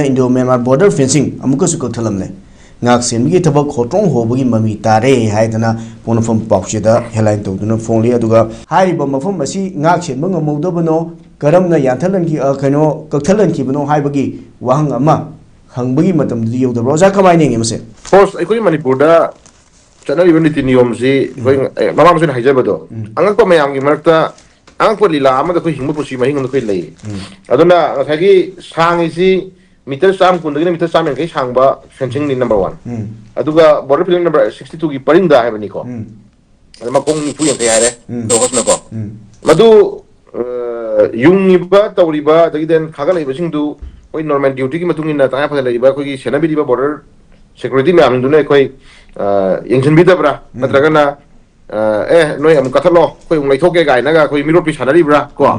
Indo Myanmar border fencing amukasu ko thalamle ngak sengi thabak khotong hobagi mami tare haidana ponafam pauchida headline tawduna phonli aduga haiba mafam asi ngak senba ngamodabano karamna yanthalan ki kaino kakthalan ki bano haibagi wahang ama hangbagi matamdi yodabro ja kamaine ngemse first aikoi manipurda chanari niti niyom si mama msen haijabado angakpa mayam gi marakta angakpa lila amada ko hingma pusi mahing no kai lei aduna ngasagi sangi si meter sam kundagina meter sam yang kai sangba fencing ni number 1 aduga border fencing number 62 gi parinda haibani ko aduma kong ni pu yang kai hare do hosna ko madu yungiba tawriba dagi den khaga lei basingdu koi normal duty ki matungina taya phada lei ba koi gi senabi diba border security me amduna koi yengchen bida bra natragana noi am kathalo koi ungai thoke gai naga koi miro pi sanari bra ko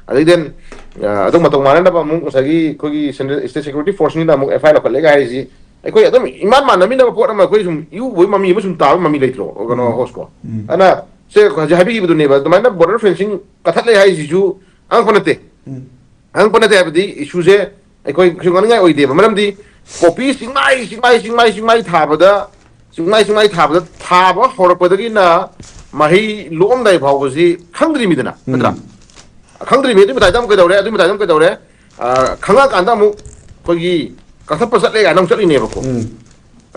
adai den adong matong mana na ba mung sagi koi state security force ni na mung FI lo kale gai si koi adom iman man nami na po na koi sum yu boi mami musum taw mami leitro ogono hosko ana se ko jabi gi budune ba domana border fencing kathale hai si ju ang ponate abdi issue je koi sungani ngai oide ba maram di kopi singmai thabada singmai thabada thaba horakpadagi na mahi lom dai phawbasi khangdri midana natra khangdri mi dum daidam kai daure khanga kanda mu kogi kathap sat le ga nang chali ne bako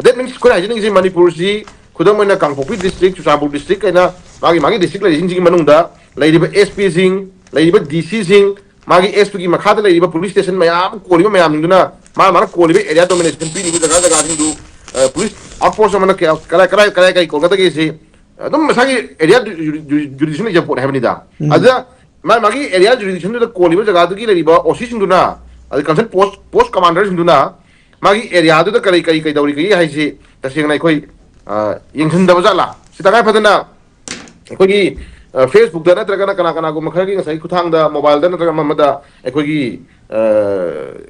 that means ko ajin ngi manipur si khudam na kangpopi district chusampur district kaina magi district la jingi manungda leidiba SP sing leidiba DC sing magi SP gi makhada leidiba police station mayam koliba mayam ningduna mana koliba area domination pi ni jaga hindu police outpost mana kala kolkata ke si adum masagi area jurisdiction ni japot habni da ada magi area jurisdiction da koliba jaga du gi leidiba OC singduna ad concern post commander singduna magi area du da kai dauri kai hai si tasing nai koi yengthin da bajala sitagai phadana koi gi Facebook da natragana kana go makhagi ngai kuthang da mobile da natraga mamada ekoi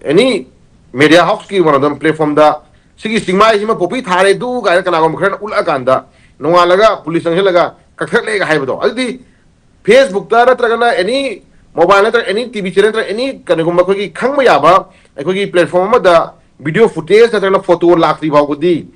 any media house ki one of them platform da sigi stingmai sima popi thare du ga kana go makhana ula kanda nonga laga police ang laga kakthak le ga haibo adi Facebook da natragana any mobile natraga any TV channel natraga any kana go makhagi khangba yaba ekoi platform ma da video footage natraga photo lakri bawudi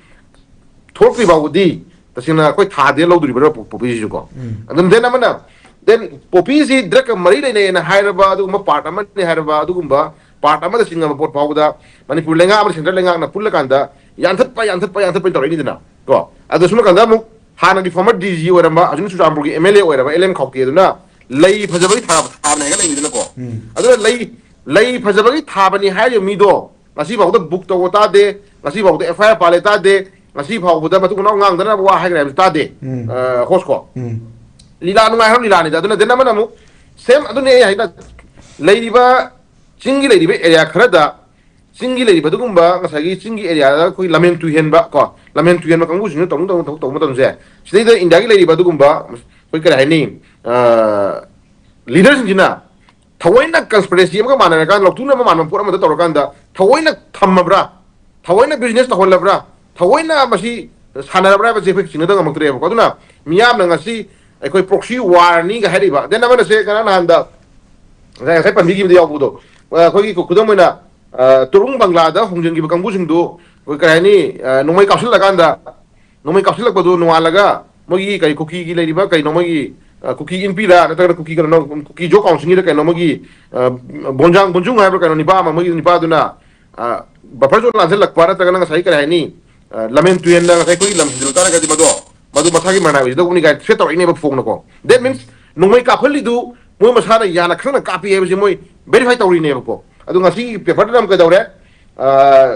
thokri bawudi tasina koi thade loduri bra popi ju ko and then amana then popi si drak mari le na hairaba du ma part ama ne hairaba du gumba part ama da singa pot pauda manipur lenga ama central lenga na pulla kanda yanthat pa tori ni dina ko adu sunu kanda mu hana di former DG oramba ajun su jamburgi MLA oraba LM khawke duna lei phajabagi thab ne ga lei dina ko adu lei phajabagi thabani hayo mi do ngasi bawda book to ta de ngasi bawda FIR paleta de ngasi phawda matu no ngang dana wa ha gra ta de hosko lila nu ngai lila ni da duna dena mana mu same adune ai da leiba singi leiba area kharada singi leiba dugumba ngasagi singi area da koi lamen tu hen ba ko lamen tu hen ma kangu sinu tong ma tong se sidai da india gi leiba dugumba koi kara ni leaders jina thawaina conspiracy ma mana kan loktuna ma mana pura ma da tor kan da thawaina thammabra thawaina business ta holabra thawaina masi sanarabra ba je fik singa da ngamang tre ko duna miyam na ngasi koi proxy war ni ga hariba den na se kana na handa sai pan bigi dia budo koi ko kudam na turung bangla da hongjeng gi bakang busing do koi kai ni nomai kapsul la kanda nomai kapsul la bodo no alaga mogi kai cookie gi leiba kai nomai cookie in pila na ta cookie ga no cookie jo council ni kai nomai bonjung ha kai no nipa ma mogi nipa duna bapar jo la lak para ta kana sai kai ni lamen tuyen na kai koi lam jil ta ga di madu masagi mana wi do ni ga seto ine ba phone ko that means nomai kapali du moi masana yana khana copy he moi verify tawri ne ko adu ngasi paper dam ka dawre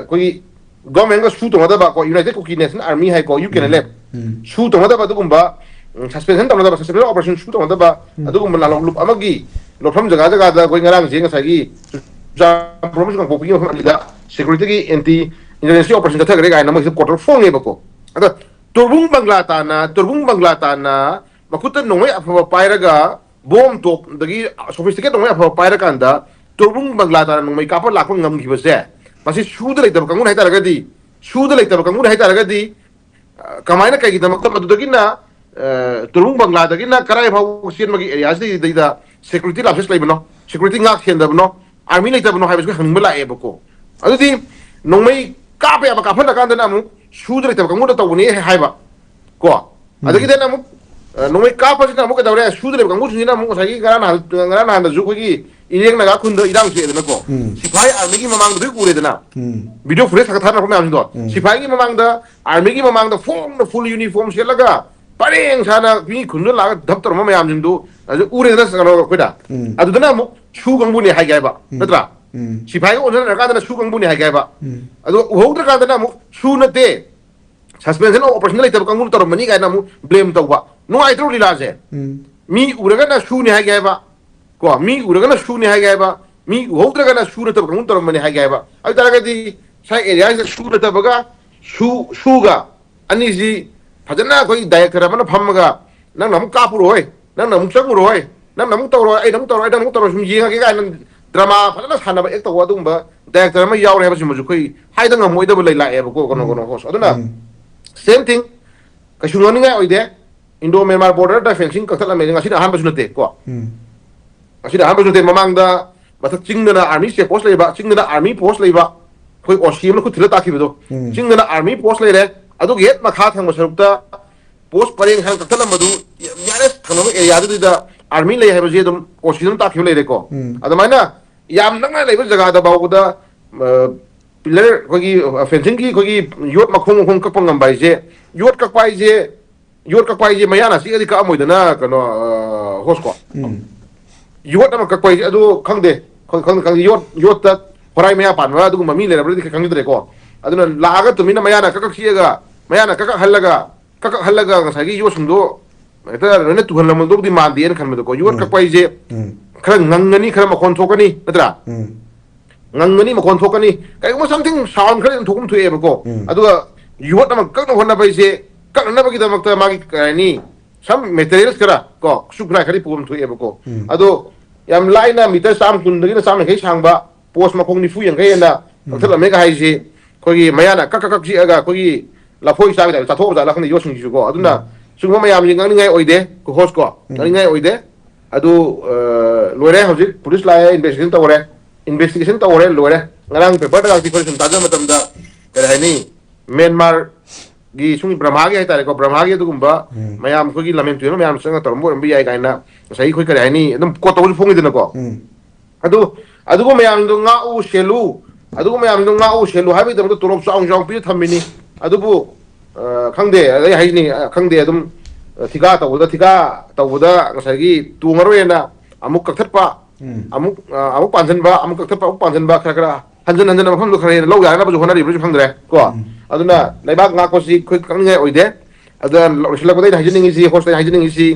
koi government ga su to mada ba ko United Cookie National Army hai ko UKNLF su to mada ba du gumba suspension to mada ba suspension operation su to mada ba adu gumba la lup amagi lofam jaga da koi ngarang je ngasagi promise ko popi da security ki anti intelligence operation ta thagre ga na mo quarter phone ne ba ko ada turbung bangla tana makutan nongoi afa pairaga bom top dagi sophisticated nongoi afa pairaga anda turbung bangla tana nongoi kapar lakong ngam gibase masi suda leitab kangun hai taragadi kamaina kai gidam ka madudagi na turbung bangla dagi na karai phau sien magi area di da security office leibno security ngak hen dabno army leitab no haibes ko hangmala e bako ꯑꯗꯨꯗꯤ ꯅꯣꯡꯃꯩ ꯀꯥꯞꯄ ꯌꯥꯕ ꯀꯥꯞꯍꯜꯂꯀꯥꯟꯗꯅ ꯑꯃꯨꯛ ꯁꯨꯗ ꯂꯩꯇꯕ ꯀꯥꯡꯕꯨꯗ ꯇꯧꯕꯅꯤ ꯍꯥꯏꯕ ꯀꯣ ꯑꯗꯒꯤꯗꯅ ꯑꯃꯨꯛ ꯅꯣꯡꯃꯩ ꯀꯥꯞꯄꯁꯤꯅ ꯑꯃꯨꯛ ꯀꯩꯗꯧꯔꯦ ꯁꯨꯗ ꯂꯩꯕ ꯀꯥꯡꯕꯨꯁꯤꯡꯁꯤꯅ ꯑꯃꯨꯛ ꯉꯁꯥꯏꯒꯤ ꯉꯔꯥꯡ ꯅꯍꯥꯟꯗꯁꯨ ꯑꯩꯈꯣꯏꯒꯤ ꯏꯔꯦꯡ ꯅꯥꯒꯥ ꯈꯨꯟꯗ ꯏꯔꯥꯡ ꯊꯣꯛꯑꯦꯗꯅꯀꯣ ꯁꯤꯐꯥꯏ ꯑꯥꯔꯃꯤꯒꯤ ꯃꯃꯥꯡꯗ ꯎꯔꯦꯗꯅ ꯚꯤꯗꯤꯑꯣ ꯐꯨꯇꯦꯖ ꯊꯥꯒꯠꯅꯔꯛꯄ ꯃꯌꯥꯝꯁꯤꯡꯗꯣ ꯁꯤꯐꯥꯏꯒꯤ ꯃꯃꯥꯡꯗ ꯑꯥꯔꯃꯤꯒꯤ ꯃꯃꯥꯡꯗ ꯐꯣꯡꯅ ꯐꯨꯜ ꯌꯨꯅꯤꯐꯣꯔꯝ ꯁꯦꯠꯂꯒ ꯄꯔꯦꯡ ꯁꯥꯅ ꯃꯤ ꯈꯨꯟꯗ ꯂꯥꯛꯑꯒ ꯙꯞ ꯇꯧꯔꯝꯕ ꯃꯌꯥꯝꯁꯤꯡꯗꯨ ꯎꯔꯦꯗꯅ ꯀꯩꯅꯣ ꯑꯩꯈꯣꯏꯗ ꯑꯗꯨꯗꯅ ꯑꯃꯨꯛ ꯁꯨ ꯀꯥꯡꯕꯨꯅꯤ ꯍꯥꯏꯒꯦ ꯍꯥꯏꯕ ꯅꯠꯇ꯭ꯔꯥ सिफाई को उन्होंने रखा था ना शू कंपनी है क्या बा अदो वो उधर का था ना मु शू न ते सस्पेंशन ऑपरेशन लेते कंपनी तो मनी का ना मु ब्लेम तो बा नो आई तो रिलाज है मी उधर ना शू नहीं है क्या बा को मी उधर ना शू नहीं है क्या बा मी वो उधर का ना शू न तो कंपनी तो मनी है क्या बा अब तरह का दी साइ एरिया से शू न तो बगा शू का अन्य जी फजना कोई डायरेक्टर अपना फम्मगा ना नम कापुर होए ना नम चंगुर होए ना नम तो रोए नम तो रोए नम तो रोए ये का ड्रामा फजना सानब एक तो वादुंग बा डायरेक्टर में याव है बस कोई हाइदंग मोइदब लै लाए को कोनो होस अदुना सेम थिंग कशुंगनिंग ओइदे इंडो म्यांमार बॉर्डर दा फेंसिंग कथला मे ngasi अहान बस नते को ngasi अहान बस नते ममांग दा मथक चिंगना आर्मी से पोस्ट लेबा चिंगना आर्मी पोस्ट लेबा कोई ओसीएम न खुथिला ताखिबदो चिंगना आर्मी पोस्ट लेरे अदु गेट मखा थंग सरुक्ता पोस्ट परेंग हंग कथला मदु यारे थंग एरिया दा आर्मी ले है बजे दम ओसीएम ताखिब लेरे को अदमाइना याम नंगा लेबा जगह दा बाउदा पिलर कोगी फेंसिंग की कोगी योट मखोंग मखोंग कपंग बाइजे योट कपाइजे मयाना सी अधिक अमोइदना कनो होस्को योट अम कपाइजे अदु खंगदे खंग योट ता होराइ मया पानवा अदु ममी लेरबदि खंगदरे को अदुना लागा तुमिना मयाना कक खियगा मयाना कक हल्लगा ngsaigi योट सुंदो एता रने तुहलमदोबदि मानदे न खनमदो को योट कपाइजे खर ngangani खर मखोन थोकनी नत्रा ngangani makon thokani kai mo something sound khare thokum thue bako aduga yuot nam kak no honna bai se kak na bagi damak ta magi ni some materials kara ko sukra khari pum thue bako ado yam laina meter sam kun dagi na sam kai sangba post makong ni fu yang kai na thela me ka hai se kogi mayana kak kak ji aga kogi la phoi sa ga ta tho ja la khani yosing ji ko aduna sungma mayam jing ngai oide ko host ko ngai oide adu loire hojik police la investigation tawre investigation tawre loire ngarang paper da article sun taja matam da kare ni Myanmar gi sungi brahma gi haitare ko brahma gi dugumba mayam ko gi lamen tu mayam sanga tormo mbi ai kaina sai khoi kare ni dum ko to fongi dina ko adu ko mayam du nga u shelu habi dum to torop saung jong pi thamini adu bu khangde ai hai ni khangde dum thiga tawda ngasai gi tungaroena amuk kakhatpa amuk panjanba amuk kakhatpa amuk panjanba khara hanjan mafam do khare lo ya na bu honari bu khangdre ko aduna laibak nga ko si khoi kangai oide aduna losila ko dai hajning si hosta hajning si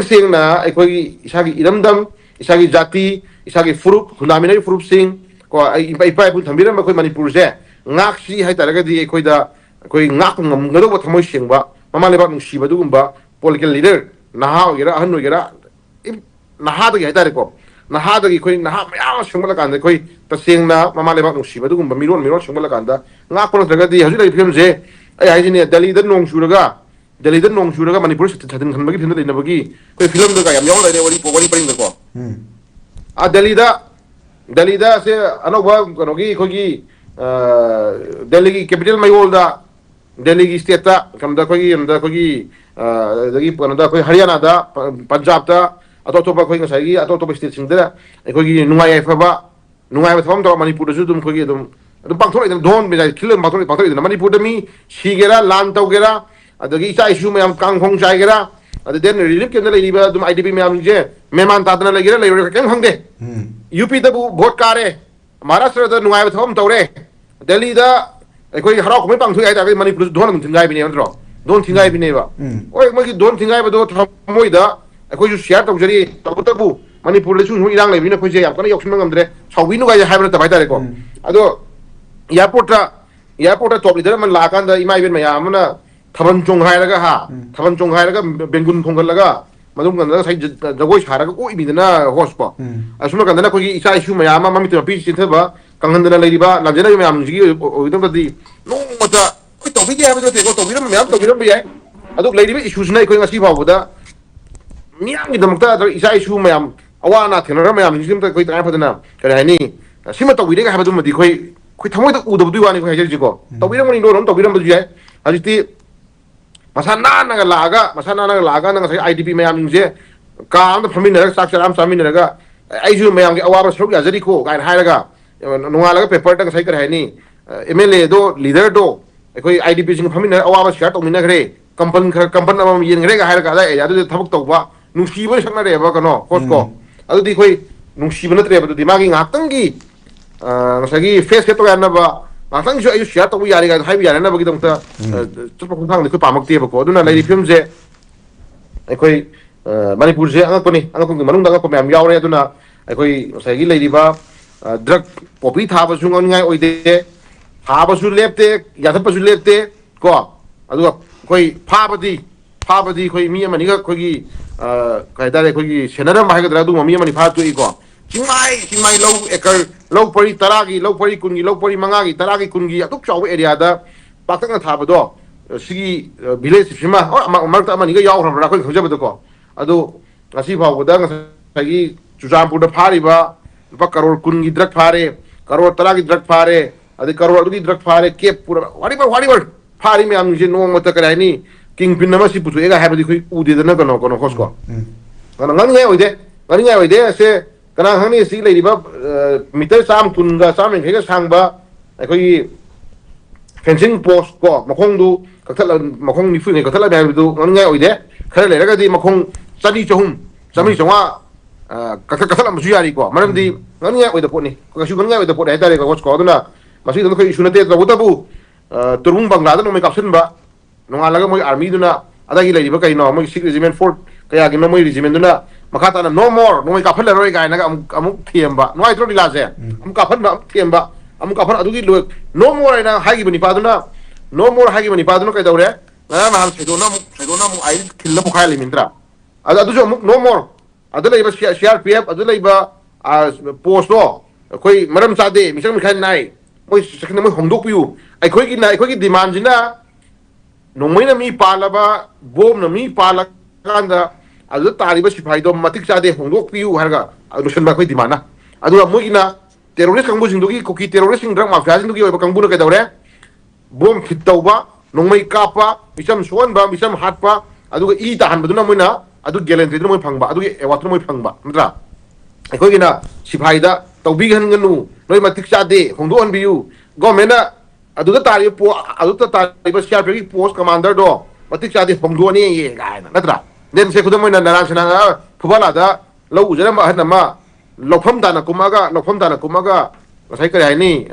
seng na aikoi isagi iramdam isagi jati isagi furup hundaminai furup sing ko ipai bu thambiram ko manipur je ngak si hai taraga di aikoi da koi ngak ngam ngado ba thamoi sengba mama lebak nungsiba dugumba political leader naha ogera ahan ogera naha da haitare ko naha da gi koi naha maya sengba kan da koi tasengna mama lebak nungsiba dugumba miron sengba kan da ngak ko daga di haju dai film je ai hai ni Delhi da nong shuraga manipur se thadin khan bagi film da inabagi koi film da yam yaw dai wari paring da ko a Delhi da se anobha konogi kogi Delhi ki capital mayol da Delhi की state ता कमदा कोई दगी पनदा कोई हरियाणा दा पंजाब ता अतोतोबा कोई ngsaigi अतोतोबा state सिंगदा कोई नुंगाय फबा थम तो मणिपुर दसु दुम कोई दुम पांथोर एकदम दोन बेजा खिल पांथोर एकदम मणिपुर दमी सीगेरा लान तौगेरा अदगी इसा इशू में हम कांग खोंग जायगेरा अद देन रिलीफ के अंदर लेबा दुम आईडीपी में हम जे मेहमान तादना लेगेरा लेरे केम हंगदे यूपी दबु वोट कारे महाराष्ट्र दा नुंगाय थम तौरे दिल्ली दा कोई हराव को पांग थुई आइदा मणिपुर दोन थिंगाय बिने नरो दोन थिंगाय बिने बा ओय मगी दोन थिंगाय बदो थमोइदा कोई जो शेयर तौजरी तबु मणिपुर लेसु इरांग लेबिने कोई जे याम कने यौक्सिन ngam dre sawbinu ga haibra ta baitare ko ado airport top leader man la kan da imai ben maya amna thaban chong hairaga bengun thongal laga madum kan da sai jagoi saraga ko ibidana hospa asuma kan da ko isa issue maya ma mami to pi chintha kangendana leiriba lajena mayam ji oidam da di no mata ko to bi ya ba te ko to biram mayam to biram bi ai adu leiriba issues nai ko ngasi bawda miyang gi damakta isa issue mayam awana thenara mayam jim ta ko ta phadana kare ni सिम तौबीरेगा हाबदुमदि खोई थमोइदा उदबदु वानी खोई हाइजिको तौबीरमनि no no तौबीरमदु जाय हाजिति मसानानागा लागा नंगा सै आईडीपी मयामजे काम फमिनरगा चाक चराम चामिनरगा आइजु मयामगे अवाबा सरुक याजरिको गाइन हायरगा नोंगालगा पेपर तक सै कर हायनि एमएलए दो लीडर दो अखोई आईडीपी सिंग फमिनर अवाबा शेयर तौमिनगरे कंपन अमम येनगरेगा हायरगा दा एरिया दु थबक तौबा नुसीबो सकनारेबा कनो कोसको अदुदि खोई नुसीबो नत्रेबा दुदि मागी ngaktangi ngasagi face to yanaba ngaktangi so ayu share to yari ga haibi yana ba gidong ta chupa khung thang ni khoi pamak te ba ko aduna lai film je akhoi manipur je angakoni manung da ko myam yaw re aduna akhoi ngasagi lai ba drug popi tha ba sungon ngai oide tha ba su lepte yathap ba su lepte ko aduga khoi pha ba di khoi mi amani ga khoi gi kai da khoi gi senaram ba ga dra du mi amani pha tu i ko चिंगमाई लौ एकर लौ परी तरागी लौ परी कुंगी लौ परी मंगागी तरागी कुंगी अतुक चाव area दा पाकना थाबदो सिगी village सिमा मरता अमनिगा यावरबरा खoi खजबदो को अदो ngasi फावबदा ngasi चुचामपुर दा फारिबा लुपा crore कुंगी drug फारे करोड़ तरागी ड्रग फारे अदि करोड़ दुगी ड्रग फारे केप पूरा वारी फारी में आमजे नोंग मत करायनी किंग पिन नमा सि पुथुएगा हाबदि खoi उदेदना कनो खोसको ngani ओइदे से कना हंगनी सी लेरिबा मीटर साम कुनगा साम हेगा सांगबा अखोई फेंसिंग पोस्ट को मखोंदु कथल मखोंग निफु ने कथल बायदु ngani ओइदे खरे लेरगा दि मखोंग चनी चहुम चमी चवा कथल मसु यारी को मरमदि ngani ओइदे पोनी कसु ngani ओइदे पोड हेतारे को को दुना मसि दु खoi इशुनते तबु तुरुंग बंगला द नोमे कापसनबा नोंगालगा मोय आर्मी दुना अदागी लेरिबा कइनो मोय 6 रेजिमेंट 4 कया गिनो मोय रेजिमेंट दुना मखाता नो मोर नोय काफल रोय गायना अमुक थियमबा नोय त्रो दिलासे अमुक काफल थियमबा अमुक काफल अदुगी नो मोर आइना हागी बनि पादुना नो मोर हागी बनि पादुना कय दौरे ना नाल सेदोना मु आई खिल्ला बुखाय लिमिंत्रा अदुजो अमुक नो मोर अदु लेबा सीआरपीएफ अदु लेबा पोस्टो कोई मरम चादे मिसंग मिखाय नाय मोय सेकंड मोय होमदोक पियु अखोई डिमांड जिना नोंमैना मी पालबा बोम न मी पाला कांदा अदु तारिबा सिफाइदो मतिक चादे होंदोक पियु हरगा अनुशन बा कोई दिमाना अदु मोगिना टेररिस्ट कंबु सिंदुगी कोकी टेररिस्ट ड्रग माफिया सिंदुगी ओबा कंबुना के दौरे बोम फिट तौबा नोंमै कापा मिसम सोनबा मिसम हाटपा अदु ई ताहनबदुना मोइना अदु गैलेंट्री मोइ फंगबा अदु एवार्ड मोइ फंगबा नत्रा अखोगिना सिफाइदा तौबी हनगनु नोय मतिक चादे होंदो हनबियु गवर्नमेंट अदु तारिबो सीआरपी पोस्ट कमांडर दो मतिक चादे होंदोनी ये गायना नत्रा देन से खुद मोइना नारासना फुबालादा लौ उजरम अहनमा लौफम दाना कुमागा ngasai kare haini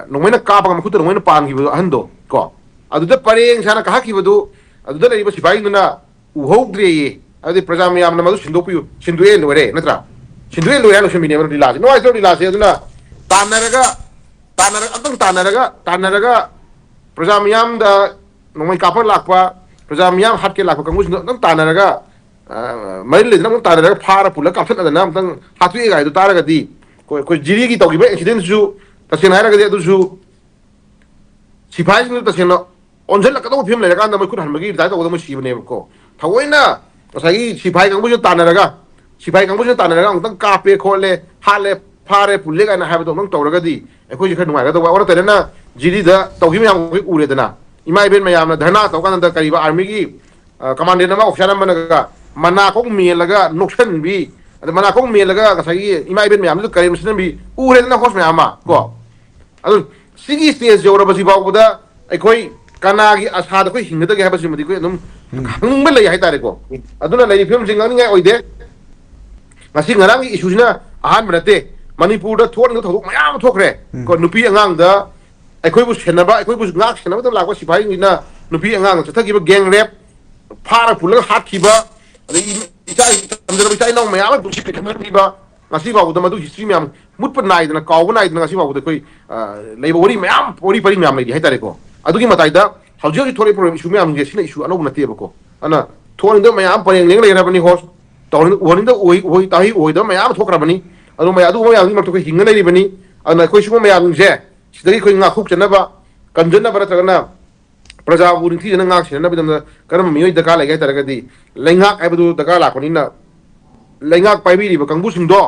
nongmena kapa ngam khutu nongmena pan gibu ahando ko aduda pareng sana ka hakibudu aduda leiba sipai nuna uhogdre adi praja miyam na madu sindopu sinduel lore natra sinduel lore no shimine no dilase no aito dilase aduna tanaraga praja miyam da nongmai kapa lakpa praja miyam hatke lakpa kangus no tanaraga mail le na tanaraga phara pula kapsan adana amtang hatu e ga idu taraga di कोई जिरी की तौगी बे accident जु तसेन हायरा गदे दुजु सिफाई जु तसेन ओनजल लकदो film ले कान मै खुद हनमगी दाइ तौगो मै सिबने को थवैना तसाई सिफाई गंबु जु तानरगा अंतंग कापे खोले हाले फारे पुल्ले गाना हाबदो नंग तौरगदी एखोइ खर नुवाय गदो और तेना जिरी दा तौगी मै आंगो उरे दना इमाइ बेन मयाम ना धरना तौकान दा करिबा आर्मी की कमांडेंट नमा ऑफिसर मनगा मना को मेलगा नोक्सन भी mana kong melaga kasai imai ben myam lu kare musna bi ure na hos myama ko adu sigi stage jora basi ba buda ekoi kana gi asa da koi hingda ge habasi mudi koi num hangbe lai hai tare ko aduna lai film jingang ngai oide ngasi ngarang gi issue na ahan brate manipur da thon no thok mayam thokre ko nupi angang da ekoi bu senaba ekoi bu ngak senaba da lagwa sipai ni na nupi angang cha thagi ba gang rape phara pulaga hat khiba इचाई तमजर इचाई नौ मयाम दुछि के खमर बिबा ngasi ba udama du history myam mutpa nai dana kaw nai dana ngasi ba uda koi leiba ori myam ori pari myam lei haitare ko adugi matai da hauji thore problem issue myam ge sina issue anu nate ba ko ana thon da myam pareng leng lei rabani hos tawni woni da oi tahi oi da myam thokra bani adu myam mak to ko hinga nei bani ana koi shu myam je sidagi koi nga khuk chana ba kanjana bara chagana प्रजा बुरी थी जना ngak sina bidam karam mioi daka lai tara gadi lengak ai badu daka la konina lengak pai bi ri ba kangbu sing do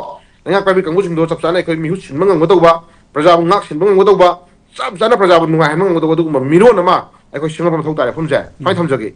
ꯂꯩꯉꯥꯛ ꯄꯥꯏꯕꯤ ꯀꯥꯡꯕꯨꯁꯤꯡꯗꯣ ꯆꯞ ꯆꯥꯅ ꯑꯩꯈꯣꯏ ꯃꯤꯍꯨꯠ ꯁꯤꯟꯕ ꯉꯝꯒꯗꯧꯕ ꯄ꯭ꯔꯖꯥꯕꯨ ꯉꯥꯛ ꯁꯤꯟꯕ ꯉꯝꯒꯗꯧꯕ ꯆꯞ ꯆꯥꯅ ꯄ꯭ꯔꯖꯥꯕꯨ ꯅꯨꯡꯉꯥꯏꯍꯟꯕ ꯉꯝꯒꯗꯧꯕ ꯑꯗꯨꯒꯨꯝꯕ ꯃꯤꯔꯣꯟ ꯑꯃ ꯑꯩꯈꯣꯏ ꯁꯦꯝꯒꯠꯄ ꯃꯊꯧ ꯇꯥꯔꯦ ꯃꯐꯝꯁꯦ ꯁꯨꯃꯥꯏꯅ ꯊꯝꯖꯒꯦ